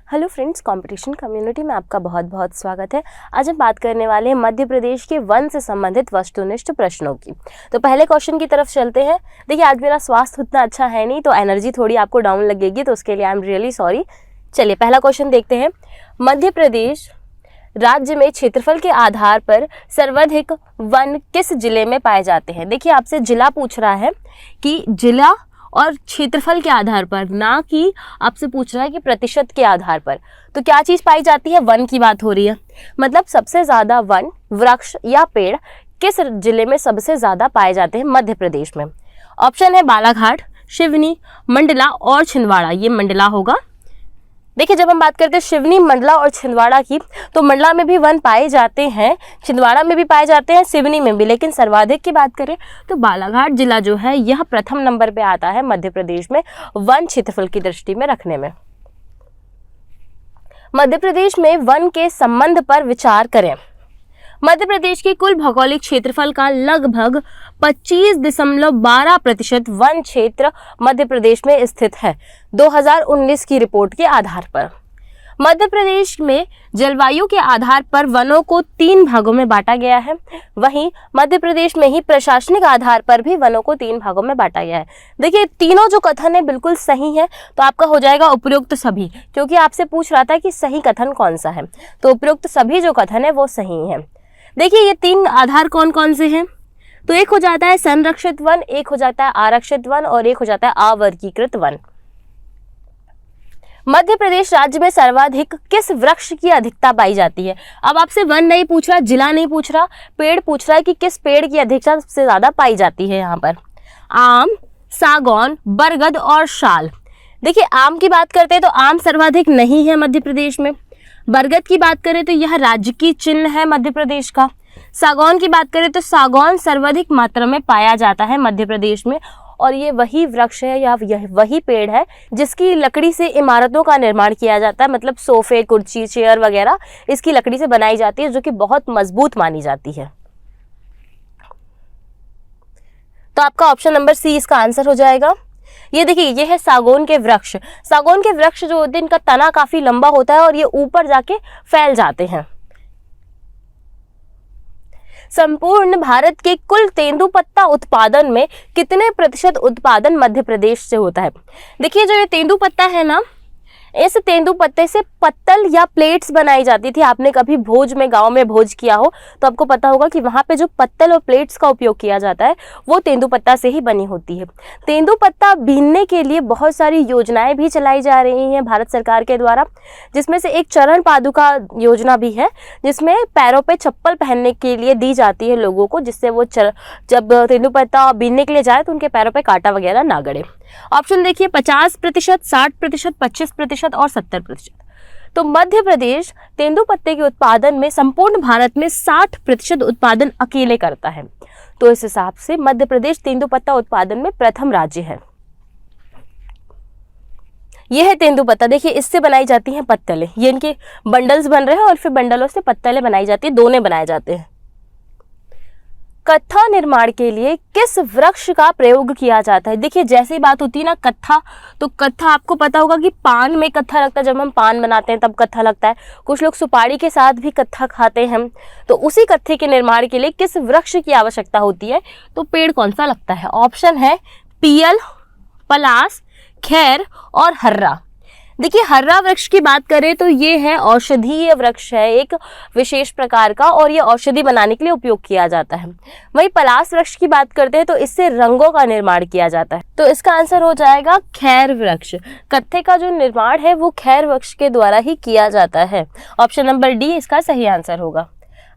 Hello friends, competition community में आपका बहुत बहुत स्वागत है। आज हम बात करने वाले हैं मध्य प्रदेश के वन से संबंधित वस्तुनिष्ठ प्रश्नों की। तो पहले क्वेश्चन की तरफ चलते हैं। देखिए, आज मेरा स्वास्थ्य उतना अच्छा है नहीं, तो एनर्जी थोड़ी आपको डाउन लगेगी, तो उसके लिए आई एम रियली सॉरी। चलिए पहला क्वेश्चन देखते हैं। मध्य प्रदेश राज्य में क्षेत्रफल के आधार पर सर्वाधिक वन किस जिले में पाए जाते हैं? देखिए, आपसे जिला पूछ रहा है कि जिला और क्षेत्रफल के आधार पर, ना कि आपसे पूछ रहा है कि प्रतिशत के आधार पर। तो क्या चीज़ पाई जाती है? वन की बात हो रही है। मतलब सबसे ज़्यादा वन, वृक्ष या पेड़ किस जिले में सबसे ज़्यादा पाए जाते हैं मध्य प्रदेश में? ऑप्शन है बालाघाट, सिवनी, मंडला और छिंदवाड़ा। ये मंडला होगा। देखिए, जब हम बात करते हैं सिवनी, मंडला और छिंदवाड़ा की, तो मंडला में भी वन पाए जाते हैं, छिंदवाड़ा में भी पाए जाते हैं, सिवनी में भी, लेकिन सर्वाधिक की बात करें तो बालाघाट जिला जो है यह प्रथम नंबर पे आता है मध्य प्रदेश में वन क्षेत्रफल की दृष्टि में रखने में। मध्य प्रदेश में वन के संबंध पर विचार करें। मध्य प्रदेश के कुल भौगोलिक क्षेत्रफल का लगभग 25.12% वन क्षेत्र मध्य प्रदेश में स्थित है, 2019 की रिपोर्ट के आधार पर। मध्य प्रदेश में जलवायु के आधार पर वनों को 3 भागों में बांटा गया है। वहीं मध्य प्रदेश में ही प्रशासनिक आधार पर भी वनों को 3 भागों में बांटा गया है। देखिए, तीनों जो कथन है बिल्कुल सही है, तो आपका हो जाएगा उपयुक्त सभी, क्योंकि आपसे पूछ रहा था कि सही कथन कौन सा है, तो उपयुक्त सभी जो कथन है वो सही है। देखिए, ये 3 आधार कौन कौन से हैं? तो एक हो जाता है संरक्षित वन, एक हो जाता है आरक्षित वन और एक हो जाता है अवर्गीकृत वन। मध्य प्रदेश राज्य में सर्वाधिक किस वृक्ष की अधिकता पाई जाती है? अब आपसे वन नहीं पूछ रहा, जिला नहीं पूछ रहा, पेड़ पूछ रहा है कि किस पेड़ की अधिकता सबसे ज्यादा पाई जाती है यहाँ पर। आम, सागौन, बरगद और शाल। देखिए, आम की बात करते हैं तो आम सर्वाधिक नहीं है मध्य प्रदेश में। बरगद की बात करें तो यह राज्य की चिन्ह है मध्य प्रदेश का। सागौन की बात करें तो सागौन सर्वाधिक मात्रा में पाया जाता है मध्य प्रदेश में, और ये वही वृक्ष है या यह वही पेड़ है जिसकी लकड़ी से इमारतों का निर्माण किया जाता है। मतलब सोफे, कुर्सी, चेयर वगैरह इसकी लकड़ी से बनाई जाती है, जो कि बहुत मजबूत मानी जाती है। तो आपका ऑप्शन नंबर सी इसका आंसर हो जाएगा। ये देखिए, ये है सागौन के वृक्ष। सागौन के वृक्ष जो होते हैं, इनका तना काफी लंबा होता है और ये ऊपर जाके फैल जाते हैं। संपूर्ण भारत के कुल तेंदुपत्ता उत्पादन में कितने प्रतिशत उत्पादन मध्य प्रदेश से होता है? देखिए, जो ये तेंदुपत्ता है ना, इस तेंदुपत्ते से पत्तल या प्लेट्स बनाई जाती थी। आपने कभी भोज में, गांव में भोज किया हो तो आपको पता होगा कि वहां पे जो पत्तल और प्लेट्स का उपयोग किया जाता है वो तेंदुपत्ता से ही बनी होती है। तेंदुपत्ता बीनने के लिए बहुत सारी योजनाएं भी चलाई जा रही हैं भारत सरकार के द्वारा, जिसमें से एक चरण पादुका योजना भी है, जिसमें पैरों पे चप्पल पहनने के लिए दी जाती है लोगों को, जिससे वो जब तेंदुपत्ता बीनने के लिए जाए तो उनके पैरों पे कांटा वगैरह ना गड़े। ऑप्शन देखिए, 50%, 60%, 25% और 70%। तो मध्य प्रदेश तेंदुपत्ते के उत्पादन में संपूर्ण भारत में 60% उत्पादन अकेले करता है। तो इस हिसाब से मध्य प्रदेश तेंदुपत्ता उत्पादन में प्रथम राज्य है। यह है तेंदुपत्ता। देखिए, इससे बनाई जाती हैं पत्तलें। ये इनके बंडल्स बन रहे हैं और फिर बंडलों से पत्तलें बनाई जाती है, दोने बनाए जाते हैं। कत्था निर्माण के लिए किस वृक्ष का प्रयोग किया जाता है? देखिए, जैसे ही बात होती है ना कत्था, तो कत्था आपको पता होगा कि पान में कत्था लगता है। जब हम पान बनाते हैं तब कत्था लगता है। कुछ लोग सुपारी के साथ भी कत्था खाते हैं। तो उसी कत्थे के निर्माण के लिए किस वृक्ष की आवश्यकता होती है? तो पेड़ कौन सा लगता है? ऑप्शन है पीयल, पलास, खैर और हर्रा। देखिए, हर्रा वृक्ष की बात करें तो ये है औषधीय वृक्ष है, एक विशेष प्रकार का, और ये औषधि बनाने के लिए उपयोग किया जाता है। वहीं पलास वृक्ष की बात करते हैं तो इससे रंगों का निर्माण किया जाता है। तो इसका आंसर हो जाएगा खैर वृक्ष। कत्थे का जो निर्माण है वो खैर वृक्ष के द्वारा ही किया जाता है। ऑप्शन नंबर डी इसका सही आंसर होगा।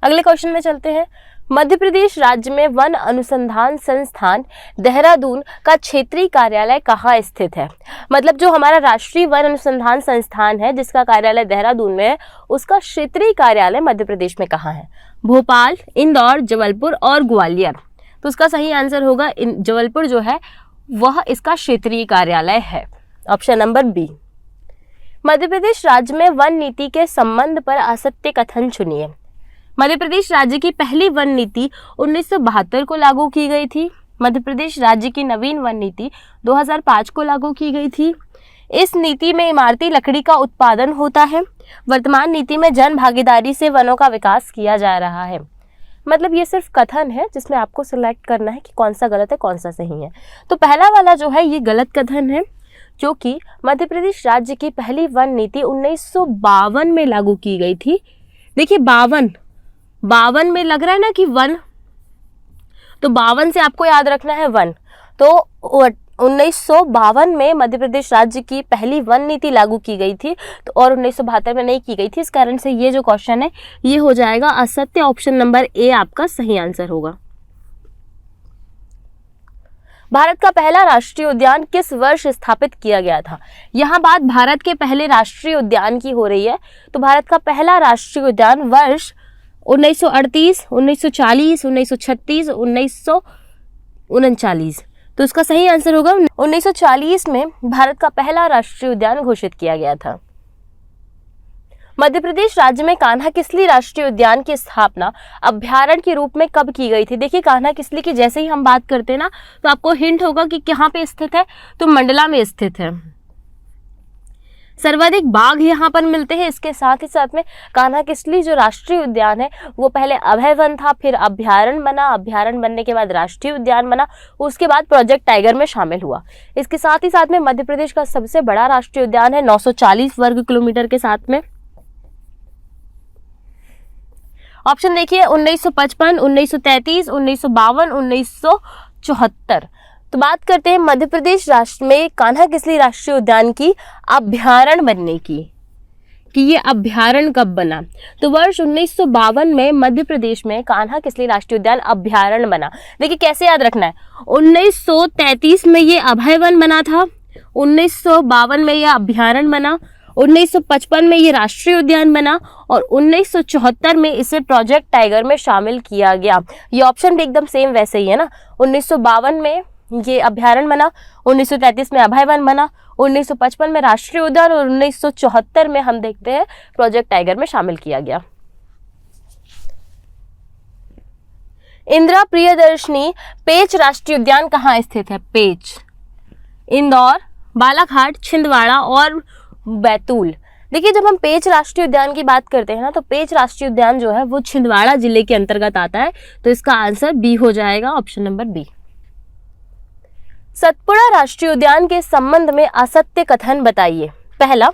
अगले क्वेश्चन में चलते हैं। मध्य प्रदेश राज्य में वन अनुसंधान संस्थान देहरादून का क्षेत्रीय कार्यालय कहाँ स्थित है? मतलब जो हमारा राष्ट्रीय वन अनुसंधान संस्थान है जिसका कार्यालय देहरादून में है, उसका क्षेत्रीय कार्यालय मध्य प्रदेश में कहाँ है? भोपाल, इंदौर, जबलपुर और ग्वालियर। तो उसका सही आंसर होगा जबलपुर जो है वह इसका क्षेत्रीय कार्यालय है। Option number B. Madhya Pradesh राज्य में वन नीति के संबंध पर असत्य कथन चुनिए। मध्य प्रदेश राज्य की पहली वन नीति 1972 को लागू की गई थी। मध्य प्रदेश राज्य की नवीन वन नीति 2005 को लागू की गई थी। इस नीति में इमारती लकड़ी का उत्पादन होता है। वर्तमान नीति में जन भागीदारी से वनों का विकास किया जा रहा है। मतलब ये सिर्फ कथन है जिसमें आपको सिलेक्ट करना है कि कौन सा गलत है कौन सा सही है। तो पहला वाला जो है ये गलत कथन है, जो कि मध्य प्रदेश राज्य की पहली वन नीति 1952 में लागू की गई थी। देखिए 52 में लग रहा है ना कि वन, तो 52 से आपको याद रखना है वन। तो 1952 में मध्य प्रदेश राज्य की पहली वन नीति लागू की गई थी, तो और 1972 में नहीं की गई थी। इस कारण से ये जो क्वेश्चन है ये हो जाएगा असत्य। ऑप्शन नंबर ए आपका सही आंसर होगा। भारत का पहला राष्ट्रीय उद्यान किस वर्ष स्थापित किया गया था? यहाँ बात भारत के पहले राष्ट्रीय उद्यान की हो रही है। तो भारत का पहला राष्ट्रीय उद्यान वर्ष 1938, 1940, 1936, 1939। तो इसका सही आंसर होगा 1940 में भारत का पहला राष्ट्रीय उद्यान घोषित किया गया था। मध्य प्रदेश राज्य में कान्हा किसली राष्ट्रीय उद्यान की स्थापना अभ्यारण्य के रूप में कब की गई थी? देखिए कान्हा किसली की जैसे ही हम बात करते हैं ना, तो आपको हिंट होगा कि कहाँ पे स्थित है, तो मंडला में स्थित है। सर्वाधिक बाघ यहाँ पर मिलते हैं। इसके साथ ही साथ में कान्हा किसली जो राष्ट्रीय उद्यान है वो पहले अभय वन था, फिर अभ्यारण्य बना, अभ्यारण्य बनने के बाद राष्ट्रीय उद्यान बना, उसके बाद प्रोजेक्ट टाइगर में शामिल हुआ। इसके साथ ही साथ में मध्य प्रदेश का सबसे बड़ा राष्ट्रीय उद्यान है 940 वर्ग किलोमीटर के साथ में। ऑप्शन देखिए 1955, 1933, 1952, 1974। तो बात करते हैं मध्य प्रदेश राष्ट्र में कान्हा किसली राष्ट्रीय उद्यान की अभ्यारण्य बनने की, कि ये अभ्यारण्य कब बना? तो वर्ष 1952 में मध्य प्रदेश में कान्हा किसली राष्ट्रीय उद्यान अभ्यारण्य बना। देखिए कैसे याद रखना है, 1933 में ये अभय वन बना था, 1952 में ये अभ्यारण्य बना, 1955 में ये राष्ट्रीय उद्यान बना और 1974 में इसे प्रोजेक्ट टाइगर में शामिल किया गया। ये ऑप्शन भी एकदम सेम वैसे ही है ना। 1952 में ये अभ्यारण्य बना, 1933 में अभय वन बना, 1955 में राष्ट्रीय उद्यान और 1974 में हम देखते हैं प्रोजेक्ट टाइगर में शामिल किया गया। इंदिरा प्रियदर्शनी पेंच राष्ट्रीय उद्यान कहाँ स्थित है? पेंच इंदौर, बालाघाट, छिंदवाड़ा और बैतूल। देखिए जब हम पेंच राष्ट्रीय उद्यान की बात करते हैं ना, तो पेंच राष्ट्रीय उद्यान जो है वो छिंदवाड़ा जिले के अंतर्गत आता है। तो इसका आंसर बी हो जाएगा, ऑप्शन नंबर बी। सतपुड़ा राष्ट्रीय उद्यान के संबंध में असत्य कथन बताइए। पहला,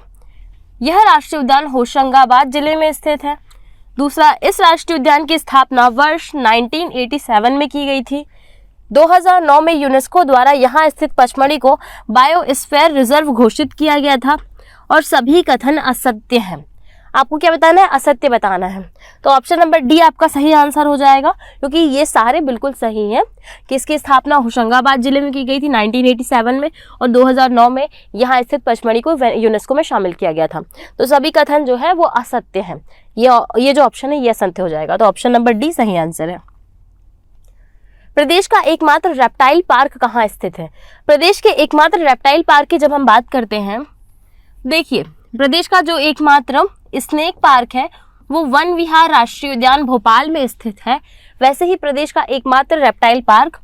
यह राष्ट्रीय उद्यान होशंगाबाद जिले में स्थित है। दूसरा, इस राष्ट्रीय उद्यान की स्थापना वर्ष 1987 में की गई थी। 2009 में यूनेस्को द्वारा यहाँ स्थित पचमढ़ी को बायोस्फीयर रिजर्व घोषित किया गया था। और सभी कथन असत्य हैं। आपको क्या बताना है? असत्य बताना है। तो ऑप्शन नंबर डी आपका सही आंसर हो जाएगा, क्योंकि ये सारे बिल्कुल सही हैं कि इसकी स्थापना होशंगाबाद जिले में की गई थी 1987 में और 2009 में यहाँ स्थित पचमढ़ी को यूनेस्को में शामिल किया गया था। तो सभी कथन जो है वो असत्य हैं। ये जो ऑप्शन है ये असत्य हो जाएगा। तो ऑप्शन नंबर डी सही आंसर है। प्रदेश का एकमात्र रेप्टाइल पार्क कहाँ स्थित है? प्रदेश के एकमात्र रेप्टाइल पार्क की जब हम बात करते हैं, देखिए प्रदेश का जो एकमात्र स्नेक पार्क है वो वन विहार राष्ट्रीय उद्यान भोपाल में स्थित है। वैसे ही प्रदेश का एकमात्र रेप्टाइल पार्क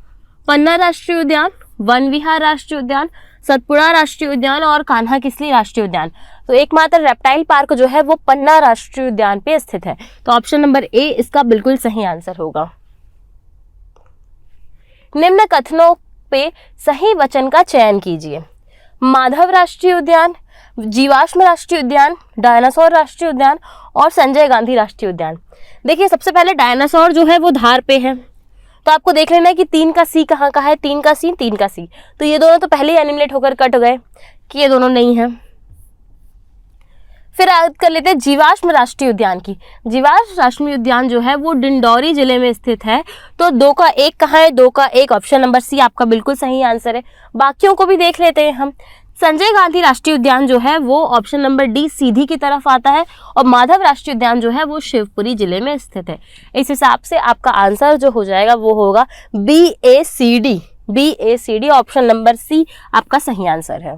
पन्ना राष्ट्रीय उद्यान, वन विहार राष्ट्रीय उद्यान, सतपुड़ा राष्ट्रीय उद्यान और कान्हा किसली राष्ट्रीय उद्यान। तो एकमात्र रेप्टाइल पार्क जो है वो पन्ना राष्ट्रीय उद्यान पे स्थित है। तो ऑप्शन नंबर ए इसका बिल्कुल सही आंसर होगा। निम्न कथनों पे सही वचन का चयन कीजिए। माधव राष्ट्रीय उद्यान, जीवाश्म राष्ट्रीय उद्यान, डायनासोर राष्ट्रीय उद्यान और संजय गांधी राष्ट्रीय उद्यान। देखिए सबसे पहले डायनासोर जो है वो धार पे है, तो आपको देख लेना है कि 3 का सी कहाँ का है, 3 का सी, 3 का सी। तो ये दोनों तो पहले ही एनिमिनेट होकर कट गए कि ये दोनों नहीं है। फिर बात कर लेते हैं जीवाश्म राष्ट्रीय उद्यान की। जीवाश्म राष्ट्रीय उद्यान जो है वो डिंडौरी जिले में स्थित है। तो 2 का 1 कहाँ है? 2 का 1 ऑप्शन नंबर सी आपका बिल्कुल सही आंसर है। बाकियों को भी देख लेते हैं हम। संजय गांधी राष्ट्रीय उद्यान जो है वो ऑप्शन नंबर डी सीधी की तरफ आता है और माधव राष्ट्रीय उद्यान जो है वो शिवपुरी जिले में स्थित है। इस हिसाब से आपका आंसर जो हो जाएगा वो होगा BACD। BACD option number C आपका सही आंसर है।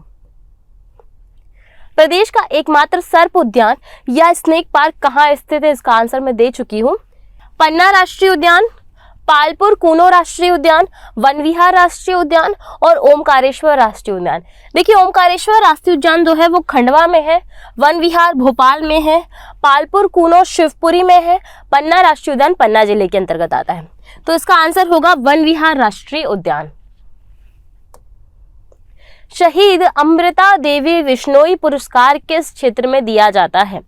प्रदेश का एकमात्र सर्प उद्यान या स्नेक पार्क कहाँ स्थित है? इसका आंसर मैं दे चुकी हूँ। पन्ना राष्ट्रीय उद्यान, पालपुर कूनो राष्ट्रीय उद्यान, वन विहार राष्ट्रीय उद्यान और ओमकारेश्वर राष्ट्रीय उद्यान। देखिए ओमकारेश्वर राष्ट्रीय उद्यान जो है वो खंडवा में है, वन विहार भोपाल में है, पालपुर कूनो शिवपुरी में है, पन्ना राष्ट्रीय उद्यान पन्ना जिले के अंतर्गत आता है। तो इसका आंसर होगा वन विहार राष्ट्रीय उद्यान। शहीद अमृता देवी बिश्नोई पुरस्कार किस क्षेत्र में दिया जाता है?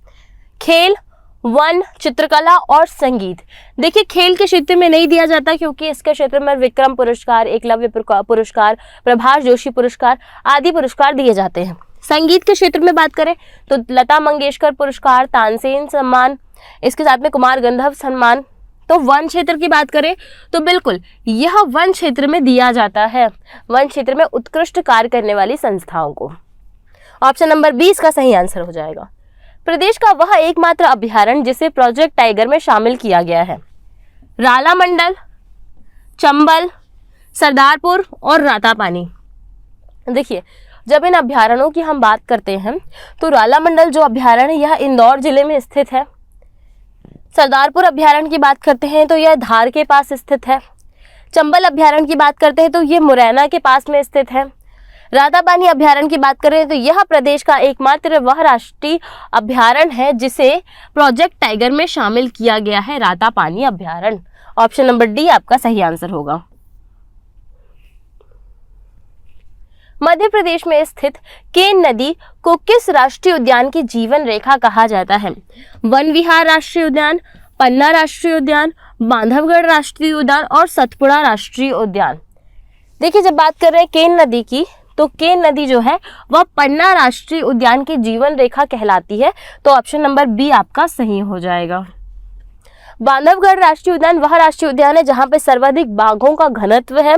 खेल, वन, चित्रकला और संगीत। देखिए खेल के क्षेत्र में नहीं दिया जाता क्योंकि इसके क्षेत्र में विक्रम पुरस्कार, एकलव्य पुरस्कार, प्रभाष जोशी पुरस्कार आदि पुरस्कार दिए जाते हैं। संगीत के क्षेत्र में बात करें तो लता मंगेशकर पुरस्कार, तानसेन सम्मान, इसके साथ में कुमार गंधर्व सम्मान। तो वन क्षेत्र की बात करें तो बिल्कुल यह वन क्षेत्र में दिया जाता है, वन क्षेत्र में उत्कृष्ट कार्य करने वाली संस्थाओं को। ऑप्शन नंबर 20 का सही आंसर हो जाएगा। प्रदेश का वह एकमात्र अभ्यारण्य जिसे प्रोजेक्ट टाइगर में शामिल किया गया है? राला मंडल, चंबल, सरदारपुर और रातापानी। देखिए जब इन अभ्यारण्यों की हम बात करते हैं तो राला मंडल जो अभ्यारण्य है यह इंदौर जिले में स्थित है। सरदारपुर अभ्यारण्य की बात करते हैं तो यह धार के पास स्थित है। चंबल अभ्यारण्य की बात करते हैं तो यह मुरैना के पास में स्थित है। रातापानी अभ्यारण्य की बात करें तो यह प्रदेश का एकमात्र वह राष्ट्रीय अभ्यारण्य है जिसे प्रोजेक्ट टाइगर में शामिल किया गया है, रातापानी अभ्यारण्य। ऑप्शन नंबर डी आपका सही आंसर होगा। मध्य प्रदेश में स्थित केन नदी को किस राष्ट्रीय उद्यान की जीवन रेखा कहा जाता है? वन विहार राष्ट्रीय उद्यान, पन्ना राष्ट्रीय उद्यान, बांधवगढ़ राष्ट्रीय उद्यान और सतपुड़ा राष्ट्रीय उद्यान। देखिए जब बात कर रहे हैं केन नदी की तो केन नदी जो है वह पन्ना राष्ट्रीय उद्यान की जीवन रेखा कहलाती है। तो ऑप्शन नंबर बी आपका सही हो जाएगा। बांधवगढ़ राष्ट्रीय उद्यान वह राष्ट्रीय उद्यान है जहां पे सर्वाधिक बाघों का घनत्व है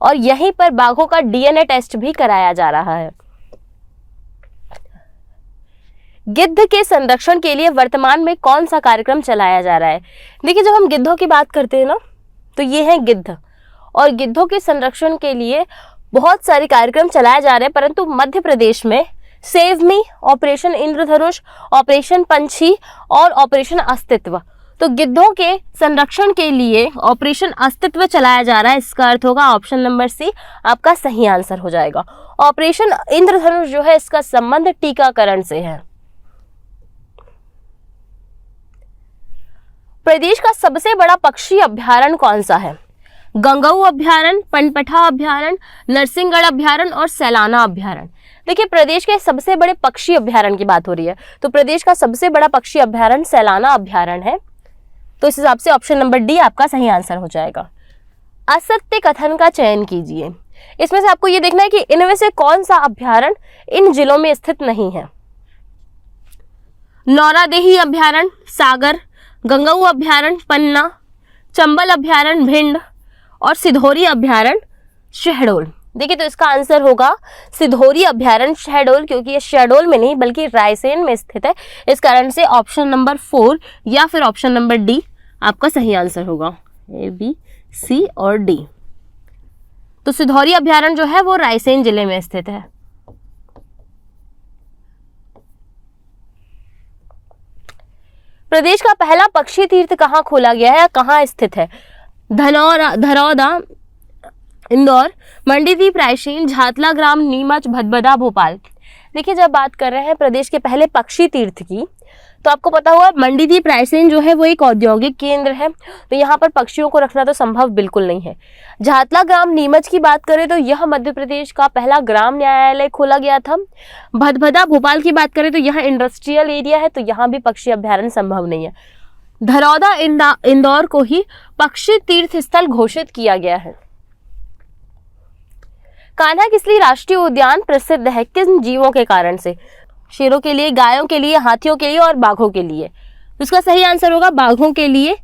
और यहीं पर बाघों का डीएनए टेस्ट भी कराया जा रहा है। गिद्ध के संरक्षण के लिए वर्तमान में कौन सा कार्यक्रम चलाया जा रहा है? देखिए जब हम गिद्धों की बात करते हैं ना तो ये है गिद्ध, और गिद्धों के संरक्षण के लिए बहुत सारे कार्यक्रम चलाए जा रहे हैं, परंतु मध्य प्रदेश में सेव मी, ऑपरेशन इंद्रधनुष, ऑपरेशन पंछी और ऑपरेशन अस्तित्व, तो गिद्धों के संरक्षण के लिए ऑपरेशन अस्तित्व चलाया जा रहा है। इसका अर्थ होगा ऑप्शन नंबर सी आपका सही आंसर हो जाएगा। ऑपरेशन इंद्रधनुष जो है इसका संबंध टीकाकरण से है। प्रदेश का सबसे बड़ा पक्षी अभ्यारण्य कौन सा है? गंगऊ अभ्यारण्य, पनपठा अभ्यारण्य, नरसिंहगढ़ अभ्यारण्य और सैलाना अभ्यारण्य। देखिए प्रदेश के सबसे बड़े पक्षी अभ्यारण्य की बात हो रही है तो प्रदेश का सबसे बड़ा पक्षी अभ्यारण्य सैलाना अभ्यारण्य है। तो इस हिसाब से ऑप्शन नंबर डी आपका सही आंसर हो जाएगा। असत्य कथन का चयन कीजिए। इसमें से आपको ये देखना है कि इनमें से कौन सा अभ्यारण्य इन जिलों में स्थित नहीं है। नौरादेही अभ्यारण्य सागर, गंगऊ अभ्यारण्य पन्ना, चंबल अभ्यारण्य भिंड और सिधोरी अभ्यारण्य शहडोल। देखिए तो इसका आंसर होगा सिधोरी अभ्यारण्य शहडोल, क्योंकि ये शहडोल में नहीं बल्कि रायसेन में स्थित है। इस कारण से ऑप्शन नंबर 4 या फिर ऑप्शन नंबर डी आपका सही आंसर होगा। ए, बी, सी और डी। तो सिधोरी अभ्यारण्य जो है वो रायसेन जिले में स्थित है। प्रदेश का पहला पक्षी तीर्थ कहाँ खोला गया है या कहाँ स्थित है? धरौदा, इंदौर, मंडीदीप रायसेन, झातला ग्राम, नीमच, भदभदा, भोपाल। देखिए जब बात कर रहे हैं प्रदेश के पहले पक्षी तीर्थ की तो आपको पता होगा मंडीदीप रायसेन जो है वो एक औद्योगिक केंद्र है, तो यहाँ पर पक्षियों को रखना तो संभव बिल्कुल नहीं है। झातला ग्राम नीमच की बात करें तो यह मध्य प्रदेश का पहला ग्राम न्यायालय खोला गया था। भदभदा भोपाल की बात करें तो यह इंडस्ट्रियल एरिया है, तो यहाँ भी पक्षी अभ्यारण्य संभव नहीं है। धरौदा इंदौर को ही पक्षी तीर्थ स्थल घोषित किया गया है। कान्हा किसली राष्ट्रीय उद्यान प्रसिद्ध है किन जीवों के कारण से? शेरों के लिए, गायों के लिए, हाथियों के लिए और बाघों के लिए। इसका सही आंसर होगा बाघों के लिए।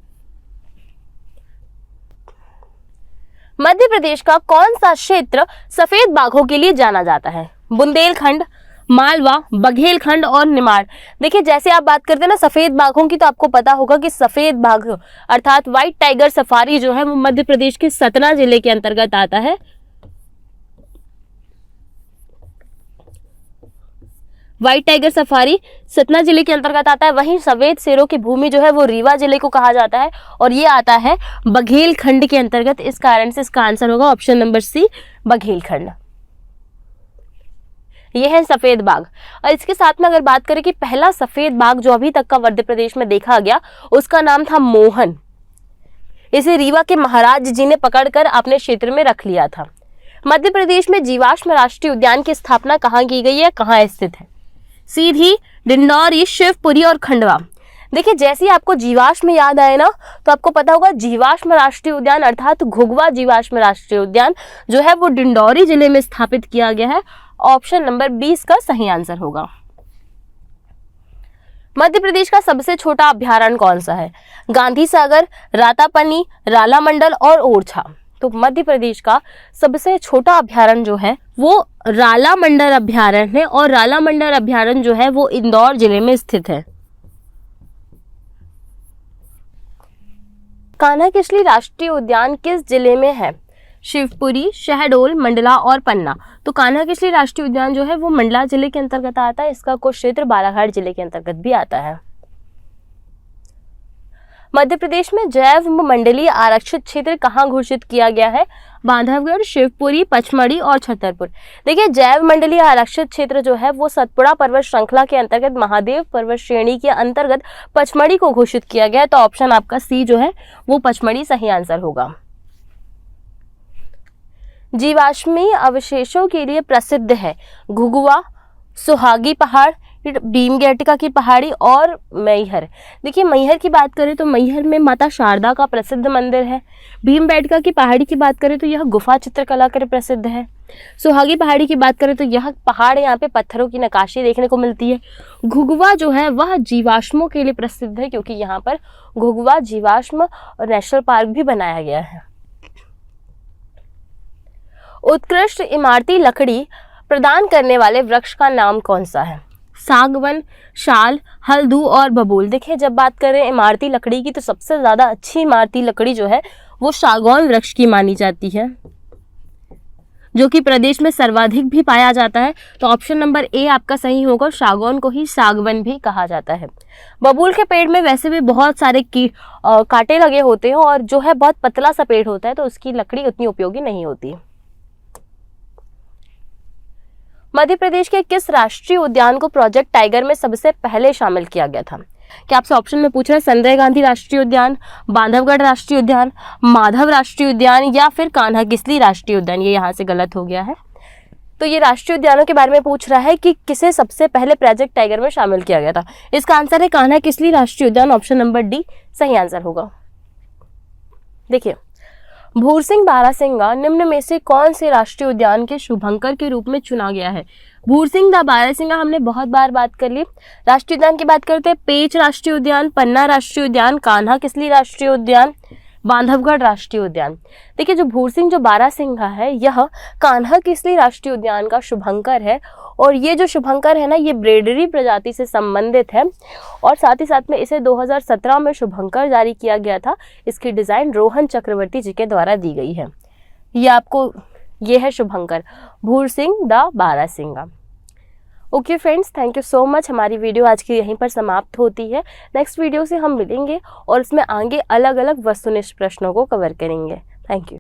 मध्य प्रदेश का कौन सा क्षेत्र सफेद बाघों के लिए जाना जाता है? बुंदेलखंड, मालवा, बघेलखंड और निमाड़। देखिए जैसे आप बात करते हैं ना सफेद बाघों की, तो आपको पता होगा कि सफेद बाघ अर्थात व्हाइट टाइगर सफारी जो है वो मध्य प्रदेश के सतना जिले के अंतर्गत आता है। व्हाइट टाइगर सफारी सतना जिले के अंतर्गत आता है। वहीं सफेद शेरों की भूमि जो है वो रीवा जिले को कहा जाता है और ये आता है बघेलखंड के अंतर्गत। इस कारण से इसका आंसर होगा ऑप्शन नंबर सी, बघेलखंड। ये है सफेद बाघ। और इसके साथ में अगर बात करें कि पहला सफेद बाघ जो अभी तक का मध्य प्रदेश में देखा गया, उसका नाम था मोहन। इसे रीवा के महाराज जी ने पकड़कर अपने क्षेत्र में रख लिया था। मध्य प्रदेश में जीवाश्म राष्ट्रीय उद्यान की स्थापना कहाँ की गई है, कहाँ स्थित है? सीधी, डिंडौरी, शिवपुरी और खंडवा। देखिए, जैसे ही आपको जीवाश्म याद आए ना, तो आपको पता होगा जीवाश्म राष्ट्रीय उद्यान अर्थात घुघुआ जीवाश्म राष्ट्रीय उद्यान जो है वो डिंडौरी जिले में स्थापित किया गया है। ऑप्शन नंबर 20 का सही आंसर होगा। मध्य प्रदेश का सबसे छोटा अभ्यारण्य कौन सा है? गांधी सागर, रातापनी, राला मंडल और ओरछा। तो मध्य प्रदेश का सबसे छोटा अभ्यारण्य जो है वो राला मंडल अभ्यारण्य है और राला मंडल अभ्यारण्य जो है वो इंदौर जिले में स्थित है। कान्हा-किसली राष्ट्रीय उद्यान किस जिले में है? शिवपुरी, शहडोल, मंडला और पन्ना। तो कान्हा-किसली राष्ट्रीय उद्यान जो है वो मंडला जिले के अंतर्गत आता है। इसका कुछ क्षेत्र बालाघाट जिले के अंतर्गत भी आता है। मध्य प्रदेश में जैव मंडलीय आरक्षित क्षेत्र कहाँ घोषित किया गया है? बांधवगढ़, शिवपुरी, पचमढ़ी और छतरपुर। देखिए, जैव मंडलीय आरक्षित क्षेत्र जो है वो सतपुड़ा पर्वत श्रृंखला के अंतर्गत महादेव पर्वत श्रेणी के अंतर्गत पचमढ़ी को घोषित किया गया है। तो ऑप्शन आपका सी जो है वो पचमढ़ी सही आंसर होगा। जीवाश्मी अवशेषों के लिए प्रसिद्ध है घुघुआ, सुहागी पहाड़, भीमबेटका की पहाड़ी और मैहर। देखिए, मैहर की बात करें तो मैहर में माता शारदा का प्रसिद्ध मंदिर है। भीमबेटका की पहाड़ी की बात करें तो यह गुफा चित्रकला के लिए प्रसिद्ध है। सुहागी पहाड़ी की बात करें तो यह पहाड़, यहाँ पे पत्थरों की नक्काशी देखने को मिलती है। घुघुआ जो है वह जीवाश्मों के लिए प्रसिद्ध है क्योंकि यहाँ पर घुघुआ जीवाश्म नेशनल पार्क भी बनाया गया है। उत्कृष्ट इमारती लकड़ी प्रदान करने वाले वृक्ष का नाम कौन सा है? सागवन, शाल, हल्दू और बबूल। देखिए, जब बात करें इमारती लकड़ी की तो सबसे ज़्यादा अच्छी इमारती लकड़ी जो है वो सागौन वृक्ष की मानी जाती है, जो कि प्रदेश में सर्वाधिक भी पाया जाता है। तो ऑप्शन नंबर ए आपका सही होगा। सागौन को ही सागवन भी कहा जाता है। बबूल के पेड़ में वैसे भी बहुत सारे कांटे लगे होते हैं और जो है बहुत पतला सा पेड़ होता है, तो उसकी लकड़ी उतनी उपयोगी नहीं होती। मध्य प्रदेश के किस राष्ट्रीय उद्यान को प्रोजेक्ट टाइगर में सबसे पहले शामिल किया गया था? क्या आपसे ऑप्शन में पूछ रहा है संजय गांधी राष्ट्रीय उद्यान, बांधवगढ़ राष्ट्रीय उद्यान, माधव राष्ट्रीय उद्यान या फिर कान्हा-किसली राष्ट्रीय उद्यान? ये यहाँ से गलत हो गया है। तो ये राष्ट्रीय उद्यानों के बारे में पूछ रहा है कि किसे सबसे पहले प्रोजेक्ट टाइगर में शामिल किया गया था। इसका आंसर है कान्हा-किसली राष्ट्रीय उद्यान। ऑप्शन नंबर डी सही आंसर होगा। देखिए, भूरसिंह बारासिंगा निम्न में से कौन से राष्ट्रीय उद्यान के शुभंकर के रूप में चुना गया है? भूरसिंह दा बारासिंगा हमने बहुत बार बात कर ली। राष्ट्रीय उद्यान की बात करते हैं, पेंच राष्ट्रीय उद्यान, पन्ना राष्ट्रीय उद्यान, कान्हा-किसली राष्ट्रीय उद्यान, बांधवगढ़ राष्ट्रीय उद्यान। देखिए, जो भूरसिंह जो बारासिंगा है यह कान्हा-किसली राष्ट्रीय उद्यान का शुभंकर है और ये जो शुभंकर है ना, ये ब्रेडरी प्रजाति से संबंधित है और साथ ही साथ में इसे 2017 में शुभंकर जारी किया गया था। इसकी डिज़ाइन रोहन चक्रवर्ती जी के द्वारा दी गई है। ये है शुभंकर, भूरसिंह दा barasingha. Okay friends, thank you so much. हमारी वीडियो आज की यहीं पर समाप्त होती है। नेक्स्ट वीडियो से हम मिलेंगे और इसमें आगे अलग अलग वस्तुनिष्ठ प्रश्नों को कवर करेंगे। Thank you.